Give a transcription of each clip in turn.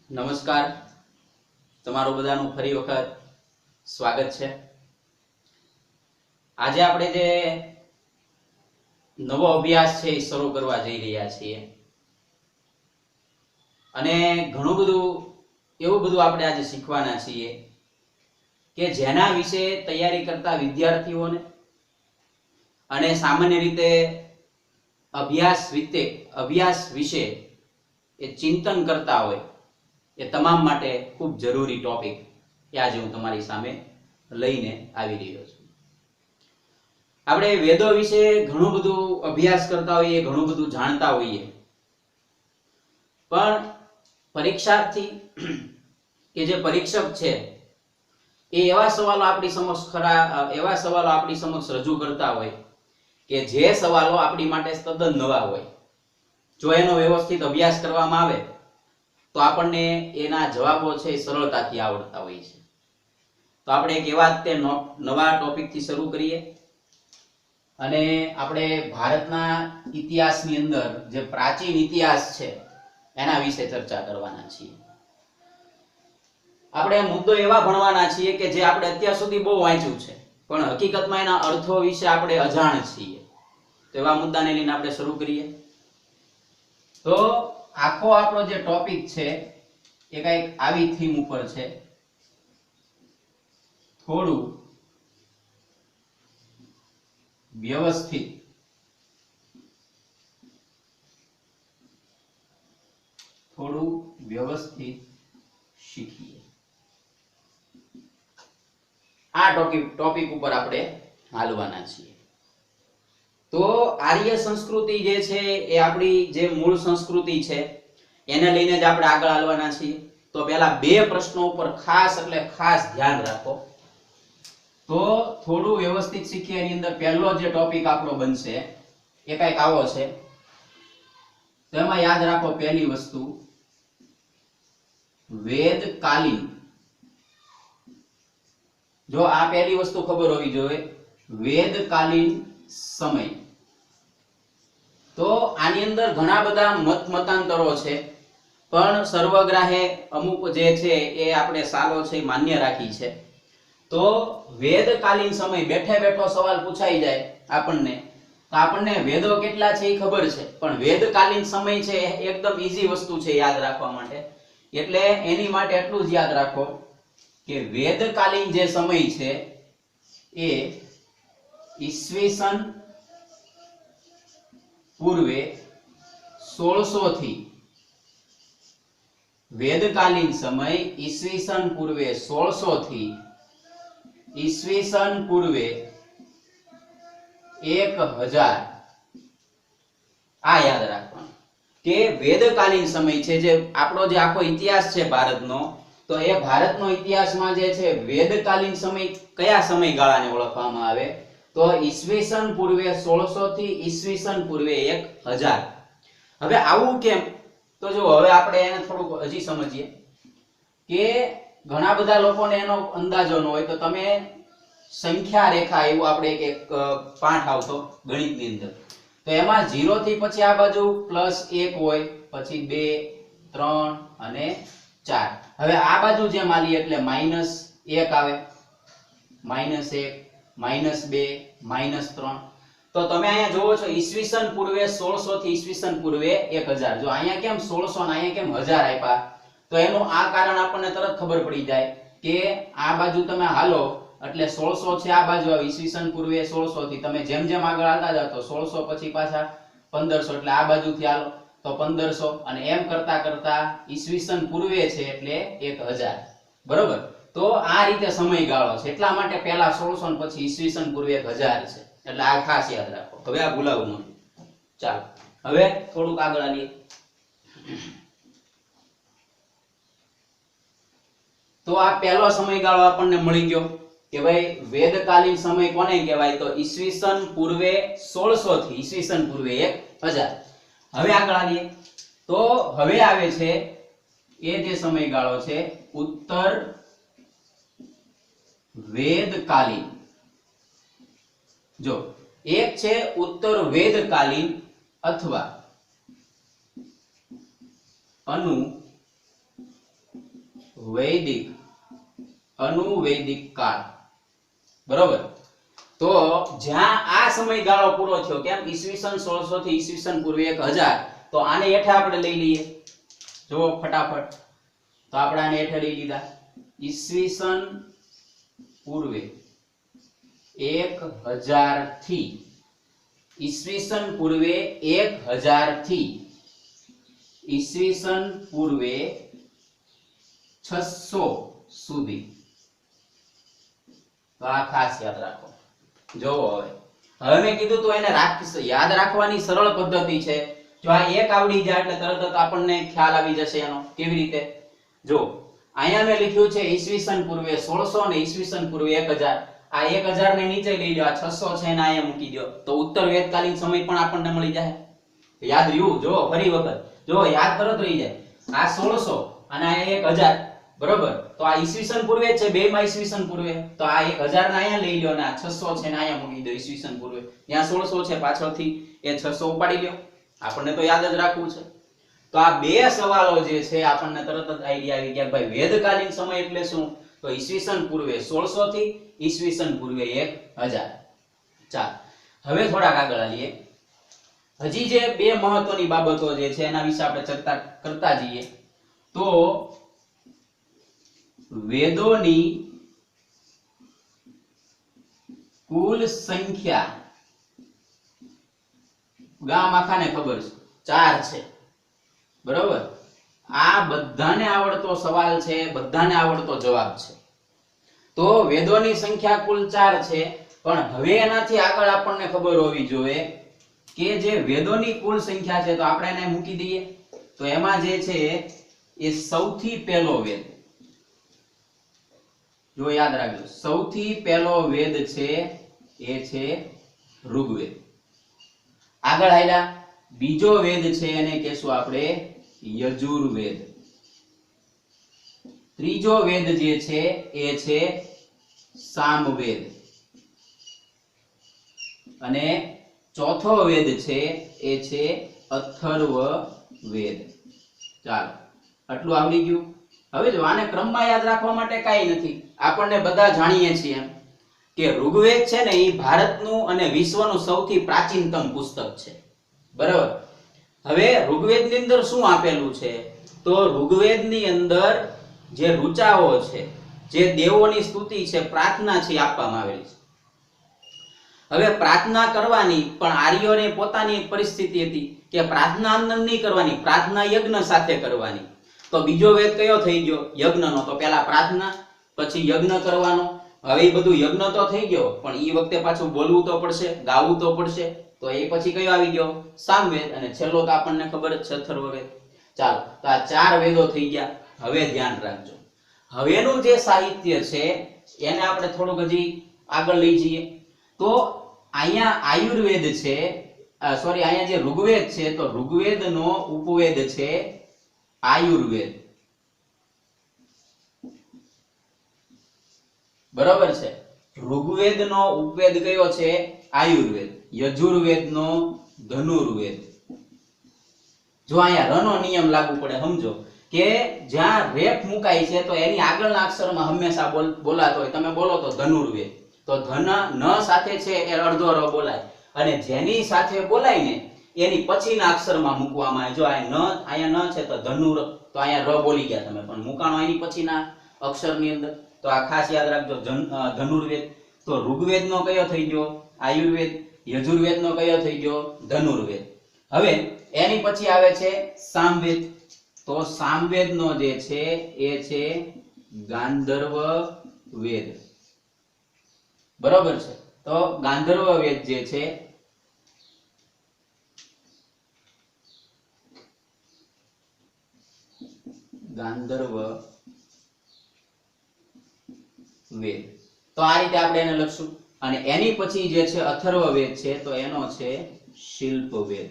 નમસ્કાર, તમારું બધાનું ફરી વખત સ્વાગત છે। આજે આપણે જે નવો અભ્યાસ છે એ શરૂ કરવા જઈ રહ્યા છીએ અને ઘણું બધું આપણે આજે શીખવાના છીએ કે જેના વિશે તૈયારી કરતા વિદ્યાર્થીઓને અને સામાન્ય રીતે અભ્યાસ વિશે એ ચિંતન કરતા હોય એ તમામ માટે ખૂબ જરૂરી ટોપિક એ આજે હું તમારી સામે લઈને આવી રહ્યો છું। આપણે વેદો વિશે ઘણું બધું અભ્યાસ કરતા હોઈએ, ઘણું બધું જાણતા હોઈએ, પણ પરીક્ષાર્થી કે જે પરીક્ષક છે એ એવા સવાલો આપણી સમક્ષ રજૂ કરતા હોય કે જે સવાલો આપણી માટે તદ્દન નવા હોય। જો એનો વ્યવસ્થિત અભ્યાસ કરવામાં આવે તો આપણને એના જવાબો છે સરળતાથી આવડતા હોય છે। તો આપણે એક એવા નવા ટોપિકથી શરૂ કરીએ અને આપણે ભારતના ઇતિહાસની અંદર જે પ્રાચીન ઇતિહાસ છે એના વિશે ચર્ચા કરવાના છીએ। આપણે મુદ્દો એવા ભણવાના છીએ કે જે આપણે અત્યાર સુધી બહુ વાંચ્યું છે પણ હકીકતમાં એના અર્થો વિશે આપણે અજાણ છીએ। તો એવા મુદ્દાને લઈને આપણે શરૂ કરીએ। તો આખો આપણો જે ટોપિક છે એ કઈક આવી થીમ ઉપર છે, થોડું વ્યવસ્થિત શીખીએ। આ ટોપિક ઉપર આપણે હાલવાના છીએ। તો આર્ય સંસ્કૃતિ જે છે એ આપણી જે મૂળ સંસ્કૃતિ છે એને લઈને જ આપણે આગળ હાલવાના છીએ। તો પહેલા બે પ્રશ્નો ઉપર ખાસ ધ્યાન રાખો। તો થોડું વ્યવસ્થિત શીખીએ એની અંદર પહેલો જે ટોપિક આપણો બનશે એ કઈક આવો છે। તો એમાં યાદ રાખો, પહેલી વસ્તુ વેદકાલીન। જો આ પહેલી વસ્તુ ખબર હોવી જોઈએ, વેદકાલીન સમય। તો આની અંદર ઘણા બધા મતાંતરો છે પણ સર્વગ્રાહે અમુક જે છે એ આપણે સાલો છે માન્ય રાખી છે। તો વેદકાલીન સમય, બેઠો સવાલ પૂછાઈ જાય આપણને તો આપણને વેદો કેટલા છે એ ખબર છે પણ વેદકાલીન સમય છે એકદમ ઈઝી વસ્તુ છે યાદ રાખવા માટે। એટલે એની માટે એટલું જ યાદ રાખો કે વેદકાલીન જે સમય છે એ ઈસવીસન પૂર્વે 1600 થી વેદકાલીન સમય ઈસવીસન પૂર્વે 1600 થી ઈસવીસન પૂર્વે 1000 આ યાદ રાખવાનું કે વેદકાલીન સમય છે। જે આપણો જે આખો ઇતિહાસ છે ભારતનો, તો એ ભારતનો ઇતિહાસમાં જે છે વેદકાલીન સમય કયા સમયગાળાને ઓળખવામાં આવે તો ઈસવીસન પૂર્વે 1600 થી ઈસવીસન પૂર્વે 1000। હવે આવું કેમ? તો જો હવે આપણે એને થોડુંક હજી સમજીએ કે ઘણા બધા લોકોને એનો અંદાજો ન હોય। તો તમે સંખ્યા રેખા એવું આપણે એક પાઠ આવતો ગણિતની અંદર, તો એમાં 0 થી પછી આ બાજુ +1 હોય, પછી 2, 3 અને 4। હવે આ બાજુ જેમ આલીએ એટલે -1 આવે, -1, -2, -3। તો તમે અહીંયા જોવો છો ઈસવીસન પૂર્વે 1600 થી ઈસવીસન પૂર્વે 1000। જો અહીંયા કેમ 1600 અને અહીંયા કેમ 1000 આપ્યા? તો એનું આ કારણ આપણને તરત ખબર પડી જાય કે આ બાજુ તમે હાલો એટલે 1600 છે આ બાજુ આવે, ઈસવીસન પૂર્વે 1600 થી તમે જેમ જેમ આગળ આવતા જાવ તો 1600 પછી પાછા 1500 એટલે આ બાજુથી હાલો તો 1500 અને એમ કરતા કરતા ઈસવીસન પૂર્વે છે એટલે 1000, બરોબર। તો આ રીતે સમયગાળો છે, એટલા માટે પહેલા 1600 અને પછી ઈસવીસન પૂર્વે 1000 છે। એટલે આ ખાસ યાદ રાખો, હવે આ ભૂલાવું નહીં। ચાલો હવે થોડુંક આગળ આવીએ। તો આ પહેલો સમયગાળો આપણને મળી ગયો કે ભાઈ વેદકાલીન સમય કોને કહેવાય તો ઈસવીસન પૂર્વે 1600 થી ઈસવીસન પૂર્વે 1000। હવે આગળ આવીએ તો હવે આવે છે એ જે સમયગાળો છે ઉત્તર વેદકાલીન। જો એક છે ઉત્તર વેદકાલીન અથવા વૈદિક અનુવૈદિક કાળ, બરોબર. તો જ્યાં આ સમયગાળો પૂરો થયો, કેમ ઈસવીસન 1600 થી ઈસવીસન પૂર્વે 1000, તો આને હેઠે આપણે લઈ લઈએ. જો ફટાફટ, તો આપણે આને હેઠે લઈ લીધા. ઈસવીસન પૂર્વે 1000 થી ઈસવીસન પૂર્વે 1000 થી ઈસવીસન પૂર્વે 600 સુધી. તો આ ખાસ યાદ રાખો. જો હવે મેં કીધું તો એને યાદ રાખવાની સરળ પદ્ધતિ છે. જો આ એક આવડી જાય એટલે તરત જ આપણને ખ્યાલ આવી જશે એનો. કેવી રીતે? જો અહીંયા મેં લખ્યું છે ઈસવીસન પૂર્વે 1600 અને ઈસવીસન પૂર્વે 1000. આ 1000 ને નીચે લઈ લો, આ 600 છે એને અહીંયા મૂકી દો, તો ઉત્તર વેદકાલીન સમય પણ આપણને મળી જાય. યાદ રહ્યું? જો ફરી વખત જો યાદ તરત રહી જાય. આ 1600 અને આ 1000, બરોબર. તો આ ઈસવીસન પૂર્વે છે, બે માં ઈસવીસન પૂર્વે. તો આ 1000 ને અહીંયા લઈ લો અને આ 600 છે ને અહીંયા મૂકી દો ઈસવીસન પૂર્વે. ત્યાં 1600 છે, પાછળથી એ 600 ઉપાડી લ્યો. આપણને તો યાદ જ રાખવું છે. તો આ બે સવાલો જે છે આપણને તરત જ આઈડિયા આવી ગયા. ભાઈ વેદકાલીન સમય એટલે શું? તો ઈસવીસન પૂર્વે 1600 થી ઈસવીસન પૂર્વે 1000. ચાલ હવે થોડાક આગળ આવીએ. હજી જે બે મહત્વની બાબતો જે છે એના વિશે આપણે ચર્ચા કરતા જઈએ. તો વેદોની કુલ સંખ્યા ગામ આખાને ખબર છે 4 છે, બરોબર. આ બધાને આવડતો સવાલ છે, બધાને આવડતો જવાબ છે. તો વેદોની સંખ્યા કુલ 4 છે, પણ હવે એનાથી આગળ આપણને ખબર હોવી જોઈએ કે જે વેદોની કુલ સંખ્યા છે, તો આપણે એને મૂકી દઈએ. તો એમાં જે છે એ સૌથી પહેલો વેદ, જો યાદ રાખજો, સૌથી પહેલો વેદ છે એ છે ઋગ્વેદ. આગળ આયલા બીજો વેદ છે એને કહેશું આપણે યજુર્વેદ. ત્રીજો વેદ જે છે એ છે સામવેદ. અને ચોથો વેદ છે એ છે અથર્વવેદ. ચાલો આટલું આવડી ગયું. હવે જો આને ક્રમમાં યાદ રાખવા માટે કાઈ નથી. આપણને બધા જાણીએ છીએ એમ કે ઋગ્વેદ છે ને એ ભારતનું અને વિશ્વનું સૌથી પ્રાચીનતમ પુસ્તક છે, બરાબર. હવે ઋગ્વેદની અંદર શું આપેલું છે? તો ઋગ્વેદની અંદર જે ઋચાઓ છે, જે દેવોની સ્તુતિ છે, પ્રાર્થના છે, આપવામાં આવેલી છે. હવે પ્રાર્થના કરવાની પણ આર્યોને પોતાની એક પરિસ્થિતિ હતી કે પ્રાર્થના આમ નહીં કરવાની, પ્રાર્થના યજ્ઞ સાથે કરવાની. તો બીજો વેદ કયો થઈ ગયો? યજ્ઞનો. તો પહેલા પ્રાર્થના, પછી યજ્ઞ કરવાનો. હવે એ બધું યજ્ઞ તો થઈ ગયો, પણ એ વખતે પાછું બોલવું તો પડશે, ગાવું તો પડશે. તો એ પછી કયો આવી ગયો? સામવેદ. અને છેલ્લો તો આપણને ખબર જ છે અથર્વવેદ. ચાલો, તો આ 4 વેદો થઈ ગયા. હવે ધ્યાન રાખજો, હવેનું જે સાહિત્ય છે એને આપણે થોડુંક હજી આગળ લઈ જઈએ. તો અહીંયા આયુર્વેદ છે, સોરી, અહીંયા જે ઋગ્વેદ છે, તો ઋગ્વેદનો ઉપવેદ છે આયુર્વેદ, બરોબર છે. ઋગ્વેદનો ઉપવેદ કયો છે? આયુર્વેદ. યજુર્વેદનો ધનુર્વેદ. જો અહીંયા રનો નિયમ લાગુ પડે, સમજો કે જ્યાં રેફ મુકાય છે તો એની આગળના અક્ષરમાં હંમેશા બોલાતો હોય. તમે બોલો તો ધનુર્વેદ, તો ધન ન સાથે છે એ અડધો ર બોલાય, અને જેની સાથે બોલાય ને એની પછીના અક્ષરમાં મૂકવામાં આવે. જો અહીંયા ન છે તો ધનુર, તો અહીંયા ર બોલી ગયા તમે, પણ મુકાણો એની પછીના અક્ષરની અંદર. તો આ ખાસ યાદ રાખજો, ધનુર્વેદ. તો ઋગ્વેદનો કયો થઈ ગયો? આયુર્વેદ. યજુર્વેદનો કયો થઈ ગયો? ધનુર્વેદ. હવે એની પછી આવે છે સામવેદ. તો સામવેદનો જે છે એ છે ગાંધર્વ વેદ, બરોબર છે. તો ગાંધર્વ વેદ જે છે ગાંધર્વ વેદ. તો આ રીતે આપણે એને લખશું. અને એની પછી જે છે અથર્વવેદ છે, તો એનો છે શિલ્પવેદ.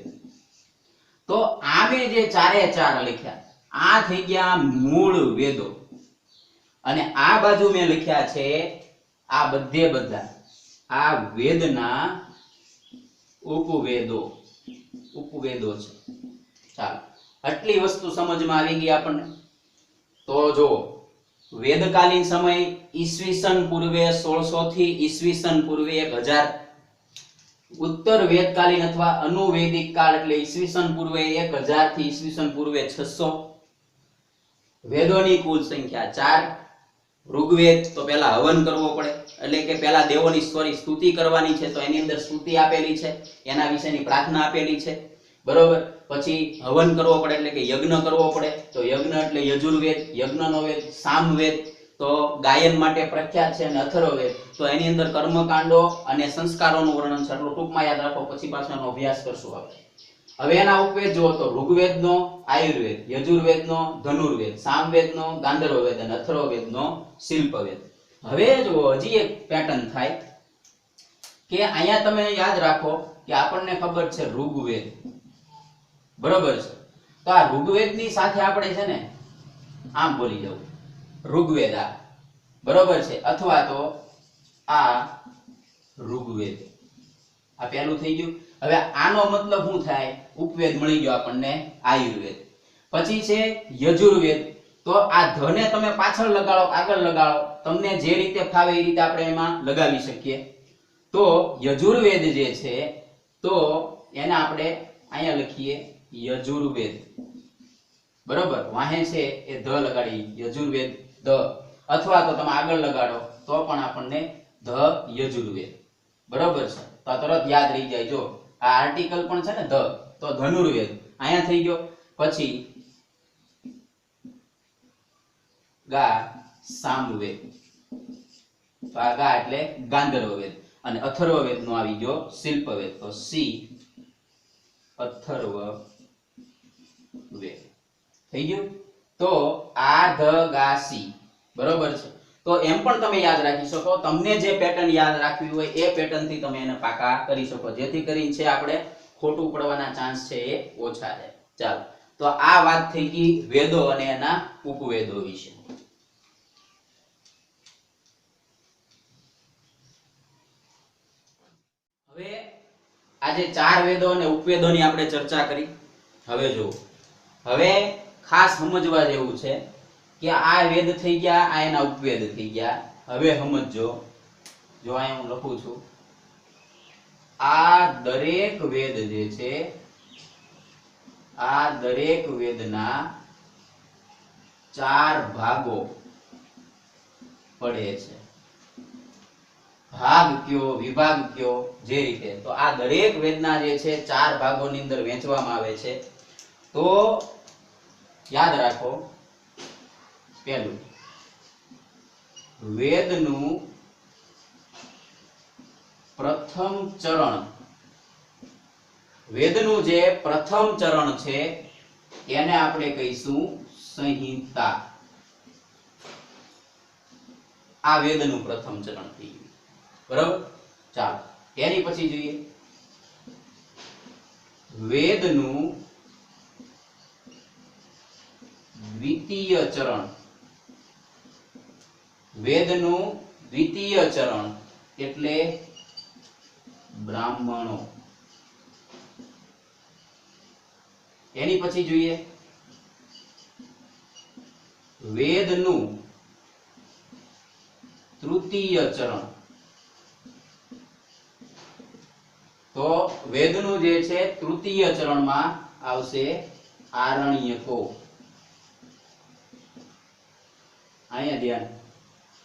તો આમે જે 4 લખ્યા આ થઈ ગયા મૂળ વેદો, અને આ બાજુ મેં લખ્યા છે આ બધા આ વેદના ઉપવેદો છે. ચાલો, આટલી વસ્તુ સમજમાં આવી ગઈ આપણને. તો જો વેદકાલીન સમય ઈસવીસન પૂર્વે 1600 થી ઈસવીસન પૂર્વે 1000, ઉત્તર વેદકાલીન અથવા અનુવેદિક કાળ એટલે ઈસવીસન પૂર્વે 1000 થી ઈસવીસન પૂર્વે 600. વેદોની કુલ સંખ્યા 4. ઋગ્વેદ તો પહેલા હવન કરવો પડે, એટલે કે પહેલા દેવોની સ્તુતિ કરવાની છે, તો એની અંદર સ્તુતિ આપેલી છે, એના વિશેની પ્રાર્થના આપેલી છે, બરોબર. પછી હવન કરવો પડે એટલે કે યજ્ઞ કરવો પડે, તો યજ્ઞ એટલે યજુર્વેદ, યજ્ઞનો વેદ સામવેદ તો ગાયન માટે પ્રખ્યાત છે, અને અથર્વવેદ તો એની અંદર કર્મકાંડો અને સંસ્કારોનું વર્ણન છે. એટલું ટૂંકમાં યાદ રાખો, પછી પાછળનો અભ્યાસ કરશું આપણે. હવે એના ઉપવેદ જુઓ તો ઋગ્વેદનો આયુર્વેદ, યજુર્વેદનો ધનુર્વેદ, સામવેદનો ગાંધર્વવેદ અને અથર્વવેદનો શિલ્પવેદ. હવે જુઓ હજી એક પેટર્ન થાય કે અહીંયા તમે યાદ રાખો કે આપણને ખબર છે ઋગ્વેદ, બરોબર છે. તો આ ઋગ્વેદની સાથે આપણે છે ને આમ બોલી જવું, ઋગ્વેદ આ, બરોબર છે, અથવા તો આ ઋગ્વેદ, આ પહેલું થઈ ગયું. હવે આનો મતલબ શું થાય? ઉપવેદ મળી ગયો આપણને આયુર્વેદ. પછી છે યજુર્વેદ, તો આ ધ ને તમે પાછળ લગાડો આગળ લગાડો, તમને જે રીતે ફાવે એ રીતે આપણે એમાં લગાવી શકીએ. તો યજુર્વેદ જે છે તો એને આપણે અહીંયા લખીએ યજુર્વેદ, બરોબર. વાહે છે એ ધ લગાડી યજુર્વેદ ધ, અથવા તો તમે આગળ લગાડો તો પણ આપણને ધ યજુર્વેદ, બરોબર છે. તો તરત યાદ રહી જાય. જો આ આર્ટિકલ પણ છે ને ધ, તો ધનુર્વેદ અહીંયા થઈ ગયો. પછી ગા સામવેદ, તો આ ગા એટલે ગાંધર્વવેદ, અને અથર્વવેદ નો આવી ગયો શિલ્પવેદ, તો સી અથર્વવેદ થઈ ગયું. તો આ ધ ગા સી, બરોબર છે. તો એમ પણ તમે યાદ રાખી શકો, તમને જે પેટર્ન યાદ રાખવી હોય એ પેટર્ન થી તમે એને પાકા કરી શકો, જેથી કરીને છે આપણે ખોટું પડવાના ચાન્સ છે એ ઓછા છે. ચાલો, તો આ વાત થઈ ગઈ વેદો અને એના ઉપવેદો વિશે. હવે આજે 4 વેદો અને ઉપવેદોની આપણે ચર્ચા કરી. હવે જો, હવે ખાસ સમજવા જેવું છે કે આ વેદ થઈ ગયા, આ એના ઉપવેદ થઈ ગયા. હવે સમજો, જો અહીંયા હું લખું છું, આ દરેક વેદ જે છે, આ દરેક વેદના 4 ભાગો પડે છે. ભાગ કયો, વિભાગ કયો, જે રીતે, તો આ દરેક વેદના જે છે 4 ભાગોની અંદર વહેંચવામાં આવે છે. તો યાદ રાખો, પહેલું વેદનું પ્રથમ ચરણ, વેદનું જે પ્રથમ ચરણ છે એને આપણે કહીશું સંહિતા. આ વેદનું પ્રથમ ચરણ થઈ ગયું, બરાબર. ચાલો, એની પછી જોઈએ વેદનું દ્વિતીય ચરણ. વેદનું દ્વિતીય ચરણ એટલે બ્રાહ્મણો. એની પછી જોઈએ વેદનું તૃતીય ચરણ. તો વેદનું જે છે તૃતીય ચરણમાં આવશે આરણ્યકો. અહીંયા ધ્યાન.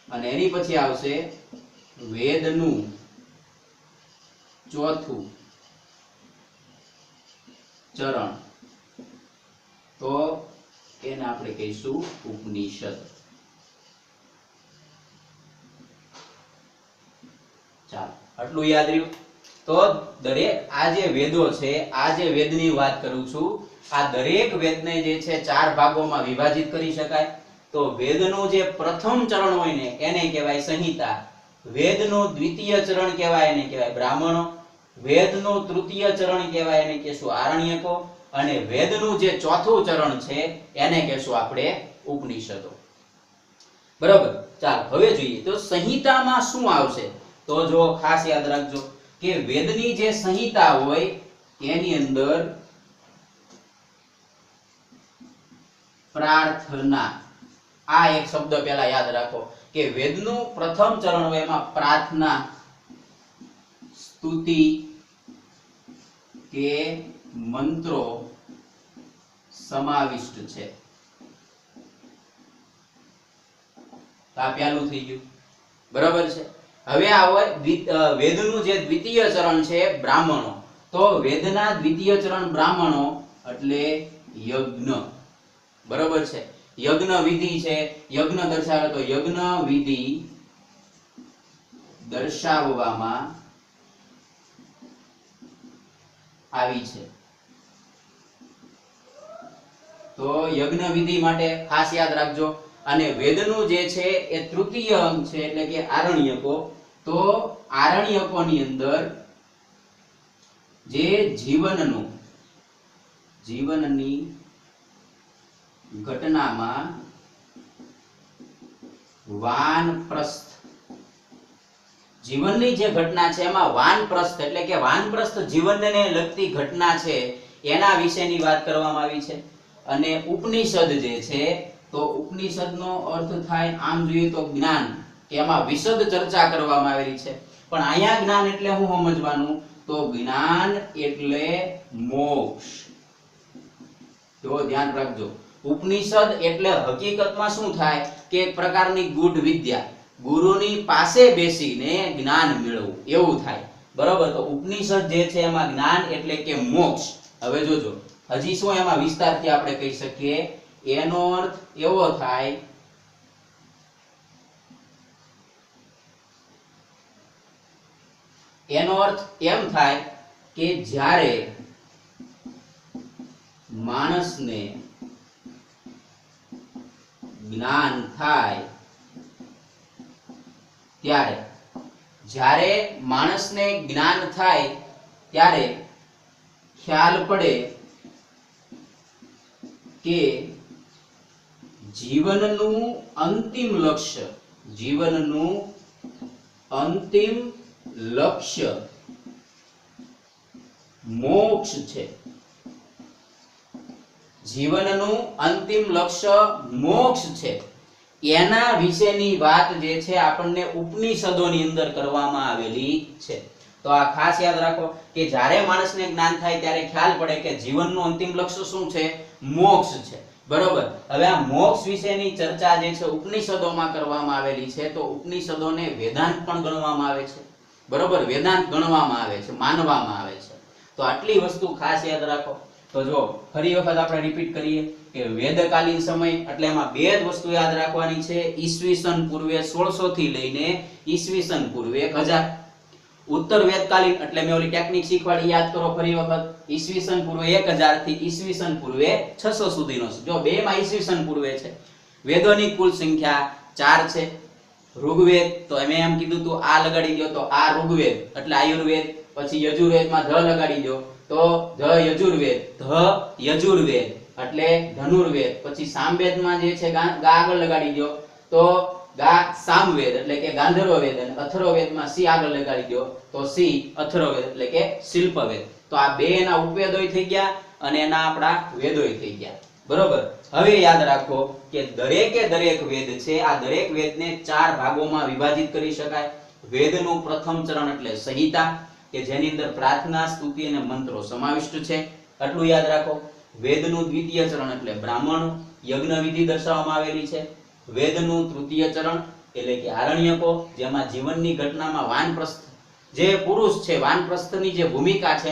અને એની પછી આવશે વેદનું ચોથું ચરણ, તો એને આપણે કહીશું ઉપનિષદ. ચાલો, આટલું યાદ રહ્યું. તો દરેક આ જે વેદો છે, આ જે વેદની વાત કરું છું, આ દરેક વેદને જે છે 4 ભાગોમાં વિભાજિત કરી શકાય. તો વેદનું જે પ્રથમ ચરણ હોય ને એને કહેવાય સંહિતા, વેદનું દ્વિતીય ચરણ કહેવાય એને કહેવાય બ્રાહ્મણો, વેદનું તૃતીય ચરણ કહેવાય એને કહેશું આરણ્યકો, અને વેદનું જે ચોથું ચરણ છે એને કહેશું આપણે ઉપનિષદો. બરાબર. ચાલો, હવે જોઈએ તો સંહિતામાં શું આવશે. તો જો ખાસ યાદ રાખજો કે વેદની જે સંહિતા હોય એની અંદર પ્રાર્થના આ એક શબ્દ પહેલા યાદ રાખો કે વેદનું પ્રથમ ચરણ હોય એમાં પ્રાર્થના, સ્તુતિ કે મંત્રો સમાવિષ્ટ છે. આ પહેલું થઈ ગયું, બરાબર છે. હવે આવે વેદનું જે દ્વિતીય ચરણ છે બ્રાહ્મણો. તો વેદના દ્વિતીય ચરણ બ્રાહ્મણો એટલે યજ્ઞ, બરાબર છે. યજ્ઞ વિધિ છે, યજ્ઞ દર્શાવે તો યજ્ઞ વિધિ દર્શાવવામાં આવી છે. તો યજ્ઞ વિધિ માટે ખાસ યાદ રાખજો. અને વેદનું જે છે એ તૃતીય અંગ છે એટલે કે આરણ્યકો. તો આરણ્યકોની અંદર જે જીવનની ઘટનામાં વાનપ્રસ્થ, જીવનની જે ઘટના છે એમાં વાનપ્રસ્થ એટલે કે વાનપ્રસ્થ જીવનને લગતી ઘટના છે એના વિશેની વાત કરવામાં આવી છે. અને ઉપનિષદ જે છે તો ઉપનિષદનો અર્થ થાય આમ જોઈએ તો જ્ઞાન, કે એમાં વિશદ ચર્ચા કરવામાં આવેલી છે. પણ અહીંયા જ્ઞાન એટલે હું સમજવાનું, તો જ્ઞાન એટલે મોક્ષ. જો ધ્યાન રાખજો, ઉપનિષદ એટલે હકીકતમાં શું થાય કે એક પ્રકારની ગૂઢ વિદ્યા, ગુરુની પાસે બેસીને જ્ઞાન મેળવવું એવું થાય, બરોબર. તો ઉપનિષદ જે છે એમાં જ્ઞાન એટલે કે મોક્ષ. હવે જોજો હજી શું એમાં વિસ્તારથી આપણે કહી શકીએ, એનો અર્થ એવો થાય એનો અર્થ એમ થાય કે જ્યારે માણસને જ્ઞાન થાય ત્યારે, જ્યારે માણસને જ્ઞાન થાય ત્યારે ખ્યાલ પડે કે જીવનનું અંતિમ લક્ષ્ય મોક્ષ છે. જીવનનું અંતિમ લક્ષ્ય મોક્ષ છે. એના વિશેની વાત જે છે આપણને ઉપનિષદોની અંદર કરવામાં આવેલી છે. તો આ ખાસ યાદ રાખો કે જ્યારે માણસને જ્ઞાન થાય ત્યારે ખ્યાલ પડે કે જીવનનું અંતિમ લક્ષ્ય શું છે, મોક્ષ છે, બરોબર. હવે આ મોક્ષ વિશેની ચર્ચા જે છે ઉપનિષદોમાં કરવામાં આવેલી છે. તો ઉપનિષદોને વેદાંત પણ ગણવામાં આવે છે, બરોબર. વેદાંત ગણવામાં આવે છે, માનવામાં આવે છે. તો આટલી વસ્તુ ખાસ યાદ રાખો. તો જો ફરી વખત આપણે રિપીટ કરીએ કે વેદકાલીન સમય એટલે એમાં બે જ વસ્તુ યાદ રાખવાની છે, ઈસવીસન પૂર્વે 1600 થી લઈને ઈસવીસન પૂર્વે 1000. ઉત્તર વેદકાલીન એટલે મેં ઓલી ટેકનિક શીખવાડી યાદ કરો ફરી વખત, ઈસવીસન પૂર્વે 1000 થી ઈસવીસન પૂર્વે 600 સુધીનો છે. જો બે માં ઈસવીસન પૂર્વે છે. વેદોની કુલ સંખ્યા 4 છે. ઋગ્વેદ તો મેં એમ કીધું તું આ લગાડી દો તો આ ઋગ્વેદ એટલે આયુર્વેદ. પછી યજુર્વેદમાં ધ લગાડી દો તો ધ યજુર્વેદ, ધ યજુર્વેદ એટલે ધનુર્વેદ. પછી સામવેદમાં જે છે ગા આગળ લગાડી દો તો ગા સામવેદ એટલે કે ગાંધર્વવેદ. અને અથર્વવેદમાં સી આગળ લગાડી દો તો સી અથર્વવેદ એટલે કે શિલ્પવેદ. તો આ બે એના ઉપવેદોય થઈ ગયા અને એના આપણા વેદોય થઈ ગયા, બરોબર. હવે યાદ રાખો કે દરેકે દરેક વેદ છે આ દરેક વેદને 4 ભાગોમાં વિભાજિત કરી શકાય. વેદનું પ્રથમ ચરણ એટલે સંહિતા કે જેની અંદર પ્રાર્થના, સ્તુતિ અને મંત્રો સમાવિષ્ટ છે, આટલું યાદ રાખો. વેદનું દ્વિતીય ચરણ એટલે બ્રાહ્મણ, યજ્ઞ વિધિ દર્શાવવામાં આવેલી છે. વેદનું તૃતીય ચરણ એટલે કે આરણ્યકો, જેમાં જીવનની ઘટનામાં વાનપ્રસ્થ જે પુરુષ છે, વાનપ્રસ્થની જે ભૂમિકા છે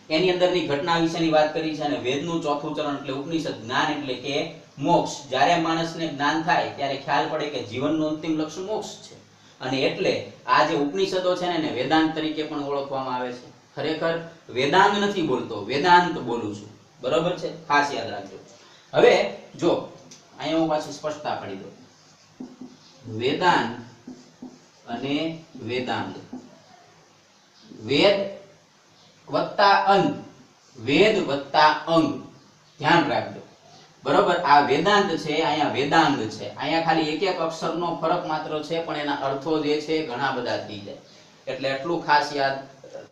એની અંદરની ઘટના વિશેની વાત કરી છે. અને વેદનું ચોથું ચરણ એટલે ઉપનિષદ, જ્ઞાન એટલે કે મોક્ષ. જ્યારે માણસને જ્ઞાન થાય ત્યારે ખ્યાલ પડે કે જીવનનું અંતિમ લક્ષ્ય મોક્ષ છે. અને એટલે આ જે ઉપનિષદો છે ને એને વેદાંત તરીકે પણ ઓળખવામાં આવે છે. ખરેખર વેદાંગ નથી બોલતો, વેદાંત બોલું છું, બરોબર છે, ખાસ યાદ રાખજો. હવે જો અહીંયા હું પાછી સ્પષ્ટતા પાડી દઉં. વેદાંત અને વેદાંગ, વેદ વત્તા અંગ, વેદ વત્તા અંગ, ધ્યાન રાખજો, બરોબર. આ વેદાંત છે, અહીંયા વેદાંગ છે. અહીંયા ખાલી એક એક અક્ષરનો ફરક માત્ર છે, પણ એના અર્થો જે છે ઘણા બધા થઈ જાય. એટલે એટલું ખાસ યાદ